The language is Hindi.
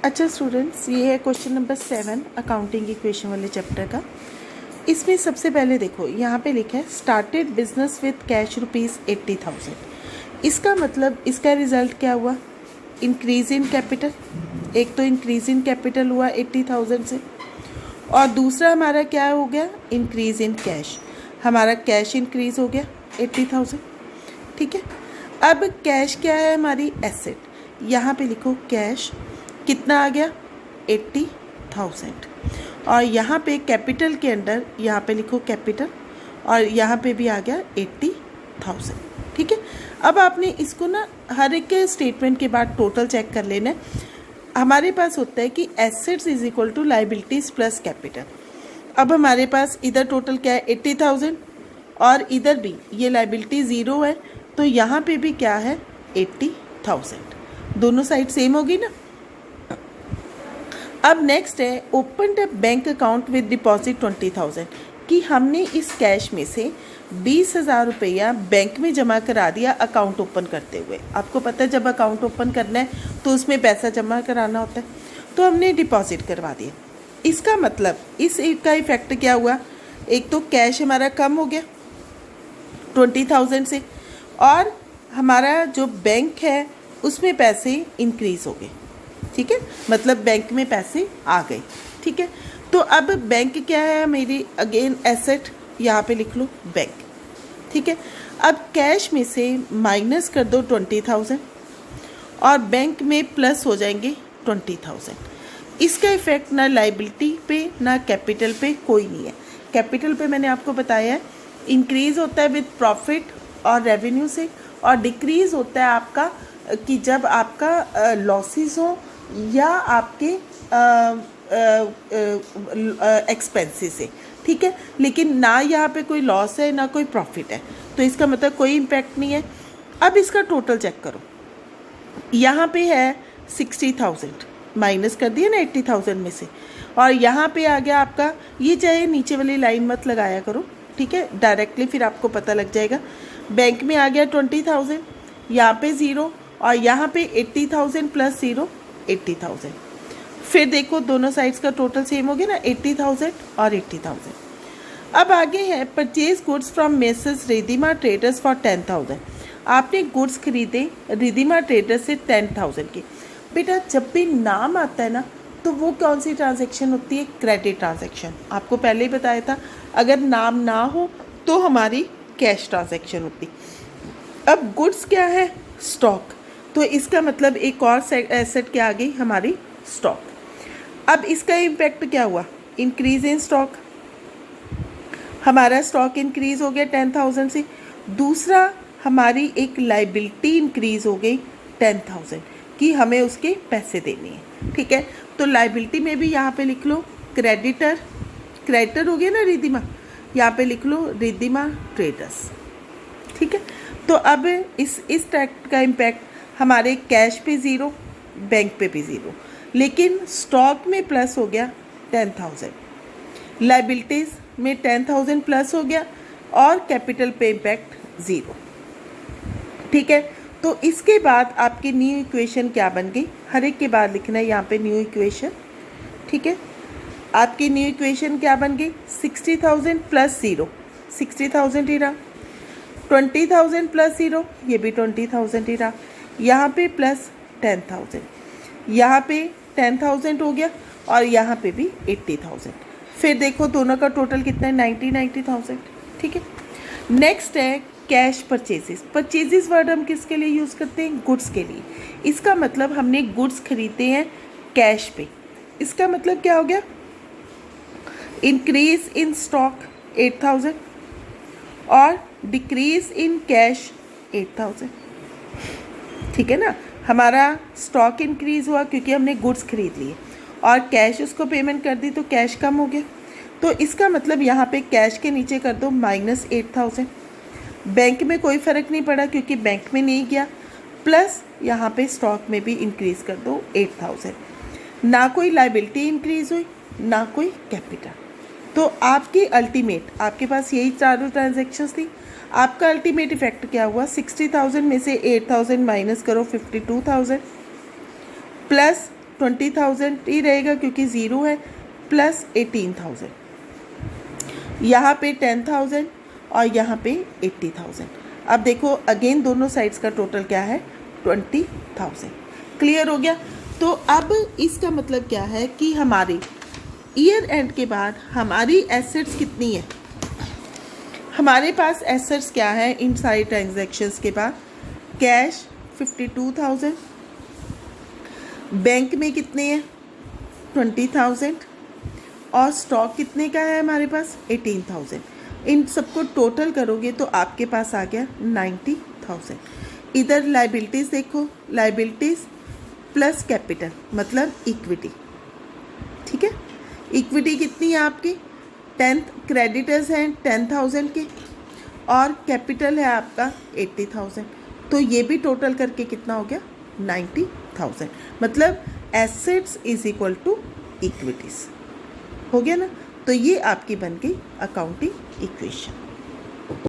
अच्छा स्टूडेंट्स, ये है क्वेश्चन नंबर 7 अकाउंटिंग इक्वेशन वाले चैप्टर का। इसमें सबसे पहले देखो यहाँ पे लिखा है स्टार्टेड बिजनेस विथ कैश ₹80,000। इसका मतलब इसका रिजल्ट क्या हुआ? Increase in capital. एक तो इंक्रीज इन कैपिटल हुआ 80,000 से, और दूसरा हमारा क्या हो गया? Increase in cash. हमारा कैश इंक्रीज हो गया 80,000। ठीक है, अब कैश क्या है? हमारी एसेट। यहाँ पे लिखो कैश कितना आ गया? 80,000। और यहाँ पे कैपिटल के अंदर यहाँ पे लिखो कैपिटल, और यहाँ पे भी आ गया 80,000। ठीक है, अब आपने इसको ना हर एक के स्टेटमेंट के बाद टोटल चेक कर लेना है। हमारे पास होता है कि assets is equal to liabilities plus capital. अब हमारे पास इधर टोटल क्या है? 80,000, और इधर भी ये लाइबिलिटी ज़ीरो है, तो यहाँ पे भी क्या है? 80,000। दोनों साइड सेम होगी ना। अब नेक्स्ट है open the bank account with deposit 20,000, कि हमने इस कैश में से 20,000 रुपया बैंक में जमा करा दिया अकाउंट ओपन करते हुए। आपको पता है जब अकाउंट ओपन करना है तो उसमें पैसा जमा कराना होता है, तो हमने डिपॉजिट करवा दिया। इसका मतलब इस एक का इफेक्ट क्या हुआ? एक तो कैश हमारा कम हो गया 20,000 से, और हमारा जो बैंक है उसमें पैसे इंक्रीज हो गए। ठीक है, मतलब बैंक में पैसे आ गए। ठीक है, तो अब बैंक क्या है मेरी? अगेन एसेट, यहाँ पे लिख लो बैंक। ठीक है, अब कैश में से माइनस कर दो 20,000, और बैंक में प्लस हो जाएंगे 20,000। इसका इफेक्ट ना लाइबिलिटी पे ना कैपिटल पे कोई नहीं है। कैपिटल पे मैंने आपको बताया है इंक्रीज होता है विद प्रॉफिट और रेवेन्यू से, और डिक्रीज होता है आपका कि जब आपका लॉसेस हो या आपके एक्सपेंसेस से। ठीक है, लेकिन ना यहाँ पे कोई लॉस है ना कोई प्रॉफिट है, तो इसका मतलब कोई इम्पैक्ट नहीं है। अब इसका टोटल चेक करो, यहाँ पे है 60,000, माइनस कर दिया ना 80,000 में से, और यहाँ पे आ गया आपका, ये चाहे नीचे वाली लाइन मत लगाया करो, ठीक है, डायरेक्टली फिर आपको पता लग जाएगा। बैंक में आ गया 20,000, यहाँ पे ज़ीरो, और यहाँ पे 80,000 प्लस ज़ीरो 80,000। फिर देखो दोनों साइड्स का टोटल सेम हो गया ना, 80,000 और 80,000। अब आगे है purchase goods from messrs Ridhima traders for 10,000। आपने गुड्स खरीदे रिधिमा ट्रेडर्स से 10,000 के। बेटा जब भी नाम आता है ना तो वो कौन सी ट्रांजैक्शन होती है? Credit transaction. आपको पहले ही बताया था, अगर नाम ना हो तो हमारी कैश ट्रांजैक्शन होती। अब गुड्स क्या है? स्टॉक, तो इसका मतलब एक और एसेट क्या आ गई? हमारी स्टॉक। अब इसका इम्पैक्ट क्या हुआ? Increase in stock. हमारा स्टॉक इंक्रीज हो गया 10,000 से। दूसरा हमारी एक लाइबिलिटी इंक्रीज हो गई 10,000 कि हमें उसके पैसे देने हैं। ठीक है, तो लाइबिलिटी में भी यहाँ पे लिख लो क्रेडिटर। क्रेडिटर हो गया ना रिधिमा, यहाँ पे लिख लो रिधिमा ट्रेडर्स। ठीक है, तो अब इस टैक्ट का इम्पैक्ट हमारे कैश पे ज़ीरो, बैंक पे भी ज़ीरो, लेकिन स्टॉक में प्लस हो गया 10,000, लाइबिलिटीज़ में 10,000 प्लस हो गया, और कैपिटल पे इम्पैक्ट ज़ीरो। ठीक है, तो इसके बाद आपकी न्यू इक्वेशन क्या बन गई? हर एक के बाद लिखना है यहाँ पे न्यू इक्वेशन। ठीक है, आपकी न्यू इक्वेशन क्या बन गई? 60,000 प्लस ज़ीरो 60,000 ही रहा, 20,000 प्लस ज़ीरो ये भी 20,000 ही रहा, यहाँ पे प्लस 10,000, यहाँ पे 10,000 हो गया, और यहाँ पे भी 80,000। फिर देखो दोनों का टोटल कितना है? 90,000। ठीक है, नेक्स्ट है कैश परचेजेस। परचेजेस वर्ड हम किसके लिए यूज़ करते हैं? गुड्स के लिए। इसका मतलब हमने गुड्स खरीदे हैं कैश पे। इसका मतलब क्या हो गया? इंक्रीज इन स्टॉक 8,000 और डिक्रीज इन कैश 8,000। ठीक है ना, हमारा स्टॉक इंक्रीज हुआ क्योंकि हमने गुड्स खरीद लिए, और कैश उसको पेमेंट कर दी तो कैश कम हो गया। तो इसका मतलब यहाँ पे कैश के नीचे कर दो -8,000। बैंक में कोई फ़र्क नहीं पड़ा क्योंकि बैंक में नहीं गया, प्लस यहाँ पे स्टॉक में भी इंक्रीज़ कर दो 8,000। ना कोई लाइबिलिटी इंक्रीज़ हुई ना कोई कैपिटल। तो आपकी अल्टीमेट, आपके पास यही चारों ट्रांजेक्शन्स थी, आपका अल्टीमेट इफेक्ट क्या हुआ? 60,000 में से 8,000 माइनस करो 52,000, प्लस 20,000 ही रहेगा क्योंकि ज़ीरो है, प्लस 18,000, यहाँ पे 10,000 और यहाँ पे 80,000। अब देखो अगेन दोनों साइड्स का टोटल क्या है, 20,000। क्लियर हो गया। तो अब इसका मतलब क्या है कि हमारे ईयर एंड के बाद हमारी एसेट्स कितनी है, हमारे पास एसेट्स क्या है इन सारी ट्रांजैक्शंस के बाद, कैश 52,000, बैंक में कितने हैं 20,000, और स्टॉक कितने का है हमारे पास 18,000। इन सबको टोटल करोगे तो आपके पास आ गया 90,000। इधर लाइबिलिटीज़ देखो, लाइबिलिटीज़ प्लस कैपिटल मतलब इक्विटी, ठीक है। इक्विटी कितनी है आपकी 10, क्रेडिटर्स हैं 10,000 के और कैपिटल है आपका 80,000, तो ये भी टोटल करके कितना हो गया 90,000। मतलब assets is equal to equities, हो गया ना। तो ये आपकी बन गई अकाउंटिंग इक्वेशन।